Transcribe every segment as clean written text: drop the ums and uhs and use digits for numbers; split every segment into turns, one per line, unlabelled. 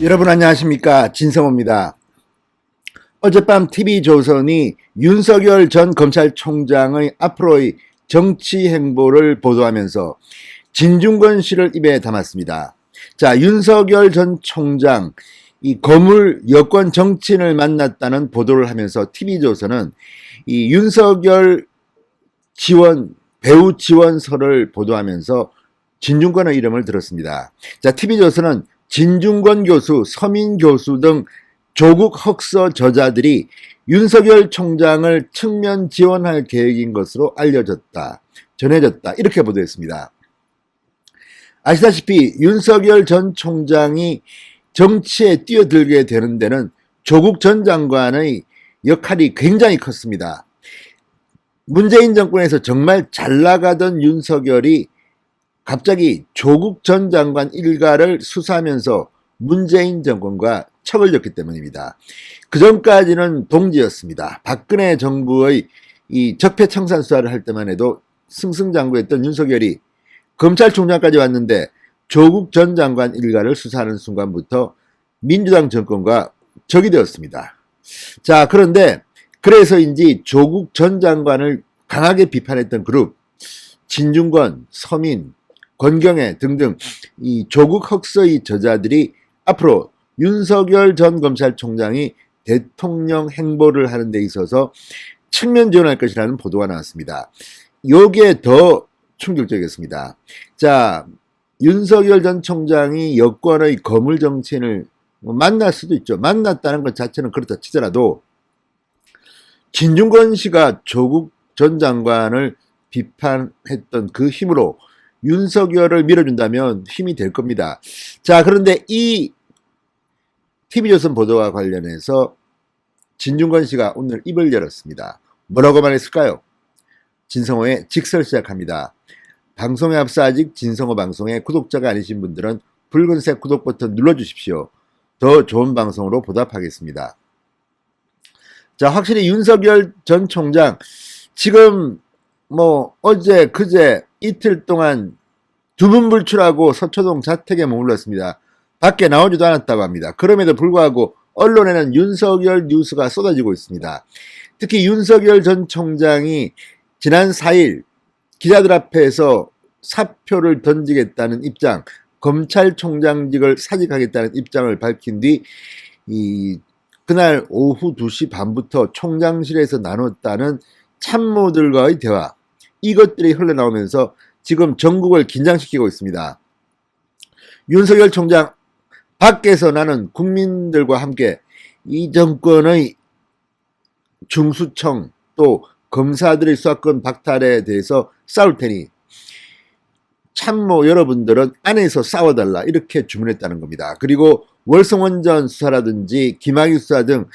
여러분 안녕하십니까, 진성호입니다. 어젯밤 TV조선이 윤석열 전 검찰총장의 앞으로의 정치 행보를 보도하면서 진중권 씨를 입에 담았습니다. 자, 윤석열 전 총장 이 거물 여권 정치인을 만났다는 보도를 하면서 TV조선은 이 윤석열 지원 배우 지원서를 보도하면서 진중권의 이름을 들었습니다. 자, TV조선은 진중권 교수, 서민 교수 등 조국 흑서 저자들이 윤석열 총장을 측면 지원할 계획인 것으로 전해졌다. 이렇게 보도했습니다. 아시다시피 윤석열 전 총장이 정치에 뛰어들게 되는 데는 조국 전 장관의 역할이 굉장히 컸습니다. 문재인 정권에서 정말 잘 나가던 윤석열이 갑자기 조국 전 장관 일가를 수사하면서 문재인 정권과 척을 졌기 때문입니다. 그 전까지는 동지였습니다. 박근혜 정부의 이 적폐청산 수사를 할 때만 해도 승승장구했던 윤석열이 검찰총장까지 왔는데 조국 전 장관 일가를 수사하는 순간부터 민주당 정권과 적이 되었습니다. 자, 그런데 그래서인지 조국 전 장관을 강하게 비판했던 그룹 진중권, 서민, 권경애 등등 이 조국 흑서의 저자들이 앞으로 윤석열 전 검찰총장이 대통령 행보를 하는 데 있어서 측면 지원할 것이라는 보도가 나왔습니다. 요게 더 충격적이었습니다. 자, 윤석열 전 총장이 여권의 거물 정치인을 만날 수도 있죠. 만났다는 것 자체는 그렇다 치더라도 진중권 씨가 조국 전 장관을 비판했던 그 힘으로 윤석열을 밀어준다면 힘이 될 겁니다. 자, 그런데 이 TV조선 보도와 관련해서 진중권 씨가 오늘 입을 열었습니다. 뭐라고 말했을까요? 진성호의 직설 시작합니다. 방송에 앞서 아직 진성호 방송의 구독자가 아니신 분들은 붉은색 구독 버튼 눌러주십시오. 더 좋은 방송으로 보답하겠습니다. 자, 확실히 윤석열 전 총장 지금 어제 그제 이틀 동안 두문불출하고 서초동 자택에 머물렀습니다. 밖에 나오지도 않았다고 합니다. 그럼에도 불구하고 언론에는 윤석열 뉴스가 쏟아지고 있습니다. 특히 윤석열 전 총장이 지난 4일 기자들 앞에서 사표를 던지겠다는 입장, 검찰총장직을 사직하겠다는 입장을 밝힌 뒤 그날 오후 2시 반부터 총장실에서 나눴다는 참모들과의 대화, 이것들이 흘러나오면서 지금 전국을 긴장시키고 있습니다. 윤석열 총장 밖에서 나는 국민들과 함께 이 정권의 중수청 또 검사들의 수사권 박탈에 대해서 싸울 테니 참모 여러분들은 안에서 싸워달라, 이렇게 주문했다는 겁니다. 그리고 월성원전 수사라든지 김학의 수사 등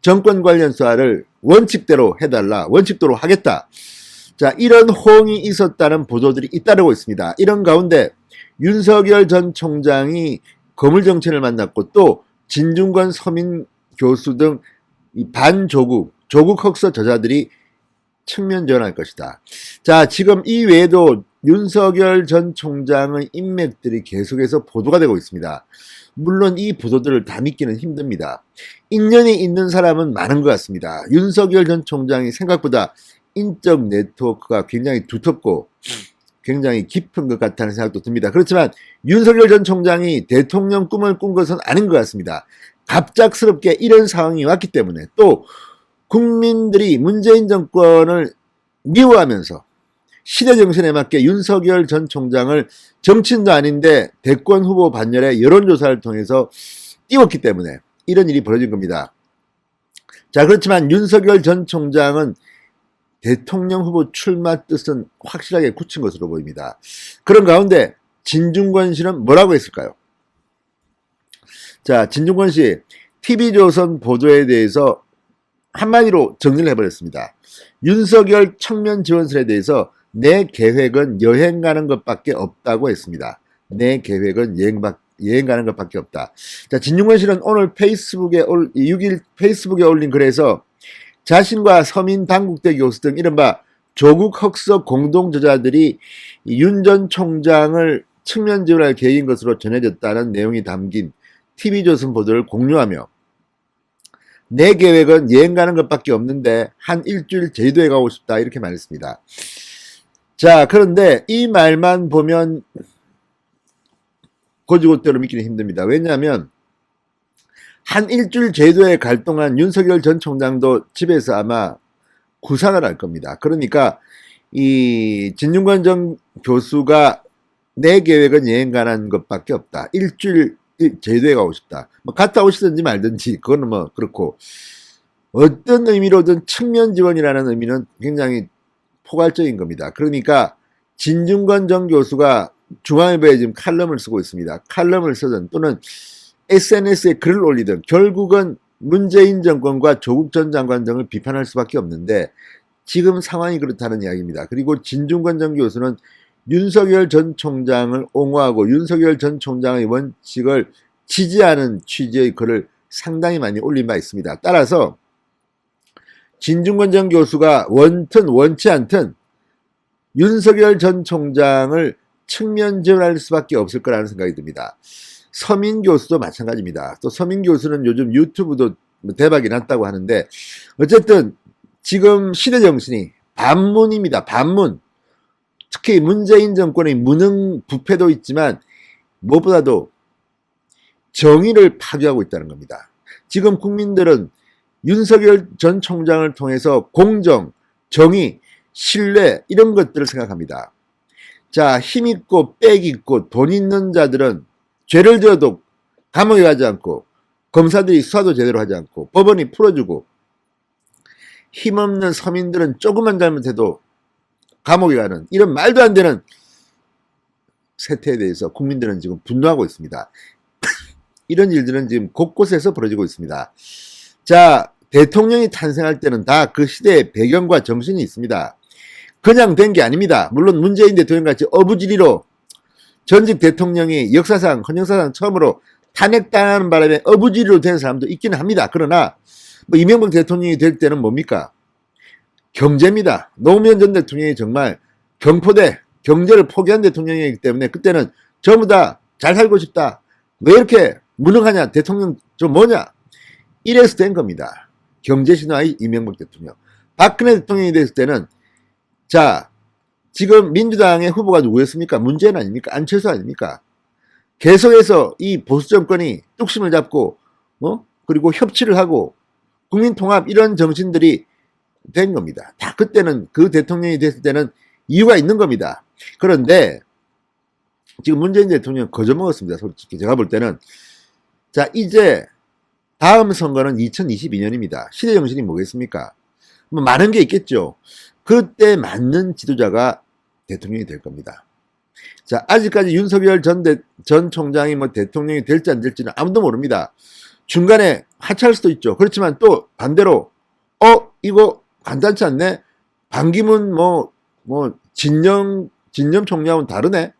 정권 관련 수사를 원칙대로 해달라, 원칙대로 하겠다. 자, 이런 호응이 있었다는 보도들이 잇따르고 있습니다. 이런 가운데 윤석열 전 총장이 거물 정치인을 만났고 또 진중권, 서민 교수 등 반조국, 조국 흑서 저자들이 측면 지원할 것이다. 자, 지금 이 외에도 윤석열 전 총장의 인맥들이 계속해서 보도가 되고 있습니다. 물론 이 보도들을 다 믿기는 힘듭니다. 인연이 있는 사람은 많은 것 같습니다. 윤석열 전 총장이 생각보다 인적 네트워크가 굉장히 두텁고 굉장히 깊은 것 같다는 생각도 듭니다. 그렇지만 윤석열 전 총장이 대통령 꿈을 꾼 것은 아닌 것 같습니다. 갑작스럽게 이런 상황이 왔기 때문에 또 국민들이 문재인 정권을 미워하면서 시대 정신에 맞게 윤석열 전 총장을 정치인도 아닌데 대권 후보 반열에 여론조사를 통해서 띄웠기 때문에 이런 일이 벌어진 겁니다. 자, 그렇지만 윤석열 전 총장은 대통령 후보 출마 뜻은 확실하게 굳힌 것으로 보입니다. 그런 가운데 진중권 씨는 뭐라고 했을까요? 자, 진중권 씨 TV조선 보도에 대해서 한마디로 정리를 해버렸습니다. 윤석열 청년 지원설에 대해서 내 계획은 여행 가는 것밖에 없다고 했습니다. 내 계획은 여행 가는 것밖에 없다. 자, 진중권 씨는 오늘 6일 페이스북에 올린 글에서 자신과 서민 당국대 교수 등 이른바 조국 흑서 공동저자들이 윤 전 총장을 측면 지원할 계획인 것으로 전해졌다는 내용이 담긴 TV조선 보도를 공유하며 내 계획은 여행 가는 것밖에 없는데 한 일주일 제주도에 가고 싶다 이렇게 말했습니다. 자, 그런데 이 말만 보면 고지고대로 믿기는 힘듭니다. 왜냐하면 한 일주일 제주도에 갈 동안 윤석열 전 총장도 집에서 아마 구상을 할 겁니다. 그러니까 이 진중권 전 교수가 내 계획은 여행 가는 것밖에 없다. 일주일 제주도에 가고 싶다. 뭐 갔다 오시든지 말든지 그거는 뭐 그렇고 어떤 의미로든 측면 지원이라는 의미는 굉장히 포괄적인 겁니다. 그러니까 진중권 전 교수가 중앙일보에 지금 칼럼을 쓰고 있습니다. 칼럼을 쓰든 또는 SNS에 글을 올리든 결국은 문재인 정권과 조국 전 장관 등을 비판할 수밖에 없는데 지금 상황이 그렇다는 이야기입니다. 그리고 진중권 전 교수는 윤석열 전 총장을 옹호하고 윤석열 전 총장의 원칙을 지지하는 취지의 글을 상당히 많이 올린 바 있습니다. 따라서 진중권 전 교수가 원튼 원치 않든 윤석열 전 총장을 측면 지원할 수밖에 없을 거라는 생각이 듭니다. 서민 교수도 마찬가지입니다. 또 서민 교수는 요즘 유튜브도 대박이 났다고 하는데 어쨌든 지금 시대 정신이 반문입니다. 반문. 특히 문재인 정권의 무능 부패도 있지만 무엇보다도 정의를 파괴하고 있다는 겁니다. 지금 국민들은 윤석열 전 총장을 통해서 공정, 정의, 신뢰 이런 것들을 생각합니다. 자, 힘있고 빽있고 돈 있는 자들은 죄를 지어도 감옥에 가지 않고 검사들이 수사도 제대로 하지 않고 법원이 풀어주고 힘없는 서민들은 조금만 잘못해도 감옥에 가는 이런 말도 안 되는 세태에 대해서 국민들은 지금 분노하고 있습니다. 이런 일들은 지금 곳곳에서 벌어지고 있습니다. 자, 대통령이 탄생할 때는 다 그 시대의 배경과 정신이 있습니다. 그냥 된 게 아닙니다. 물론 문재인 대통령같이 어부지리로 전직 대통령이 역사상, 헌정사상 처음으로 탄핵당하는 바람에 어부지리로 된 사람도 있기는 합니다. 그러나 뭐 이명박 대통령이 될 때는 뭡니까? 경제입니다. 노무현 전 대통령이 정말 경포대, 경제를 포기한 대통령이기 때문에 그때는 전부 다 잘 살고 싶다. 왜 이렇게 무능하냐? 대통령 좀 뭐냐? 이래서 된 겁니다. 경제신화의 이명박 대통령. 박근혜 대통령이 됐을 때는 자, 지금 민주당의 후보가 누구였습니까? 문재인 아닙니까? 안철수 아닙니까? 계속해서 이 보수 정권이 뚝심을 잡고 그리고 협치를 하고 국민통합 이런 정신들이 된 겁니다. 다 그때는 그 대통령이 됐을 때는 이유가 있는 겁니다. 그런데 지금 문재인 대통령 거저먹었습니다. 솔직히 제가 볼 때는 자, 이제 다음 선거는 2022년입니다. 시대 정신이 뭐겠습니까? 뭐 많은 게 있겠죠. 그때 맞는 지도자가 대통령이 될 겁니다. 자, 아직까지 윤석열 전 총장이 뭐 대통령이 될지 안 될지는 아무도 모릅니다. 중간에 하차할 수도 있죠. 그렇지만 또 반대로 이거 간단치 않네. 반기문 진영 총리하고는 다르네.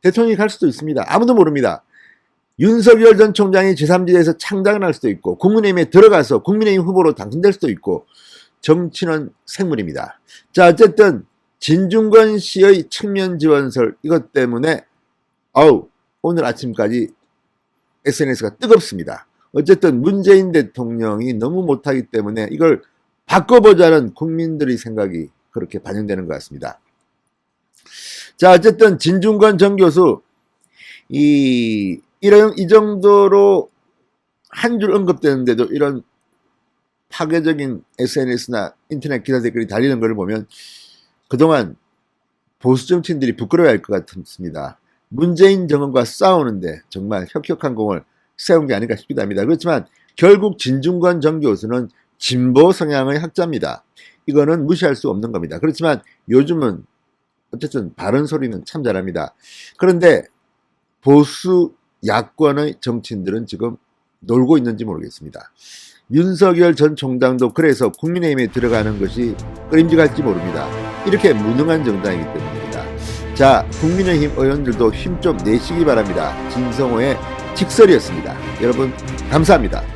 대통령이 갈 수도 있습니다. 아무도 모릅니다. 윤석열 전 총장이 제3지대에서 창당을 할 수도 있고 국민의힘에 들어가서 국민의힘 후보로 당선될 수도 있고 정치는 생물입니다. 자, 어쨌든 진중권 씨의 측면 지원설 이것 때문에 오늘 아침까지 SNS가 뜨겁습니다. 어쨌든 문재인 대통령이 너무 못하기 때문에 이걸 바꿔보자는 국민들의 생각이 그렇게 반영되는 것 같습니다. 자, 어쨌든 진중권 전 교수 이 정도로 한 줄 언급되는데도 이런 파괴적인 SNS나 인터넷 기사 댓글이 달리는 것을 보면 그동안 보수 정치인들이 부끄러워할 것 같습니다. 문재인 정권과 싸우는데 정말 혁혁한 공을 세운 게 아닌가 싶기도 합니다. 그렇지만 결국 진중권 전 교수는 진보 성향의 학자입니다. 이거는 무시할 수 없는 겁니다. 그렇지만 요즘은 어쨌든 바른 소리는 참 잘합니다. 그런데 보수 야권의 정치인들은 지금 놀고 있는지 모르겠습니다. 윤석열 전 총장도 그래서 국민의힘에 들어가는 것이 끄림직할지 모릅니다. 이렇게 무능한 정당이기 때문입니다. 자, 국민의힘 의원들도 힘 좀 내시기 바랍니다. 진성호의 직설이었습니다. 여러분 감사합니다.